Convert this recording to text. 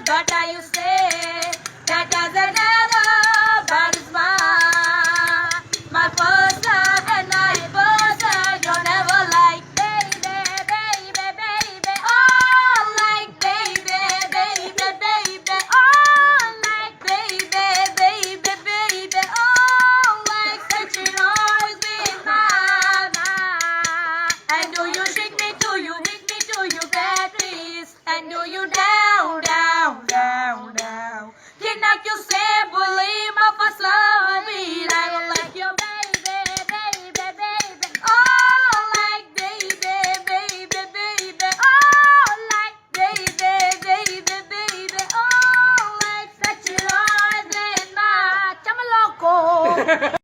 But I you say that doesn't matter, but it's my first love and my person. You're never like baby, baby, baby. Oh, like baby, baby, baby. Oh, like baby, baby, baby. Oh, like such an always been mine. And do you shake me? Do you hit me? Do you get this? And do you down, down, down, down? Cannot you say believe my first love me? I will like your baby, baby, baby. Oh, like baby, baby, baby. Oh, like baby, baby, baby. Oh, like such an always been my chama loco.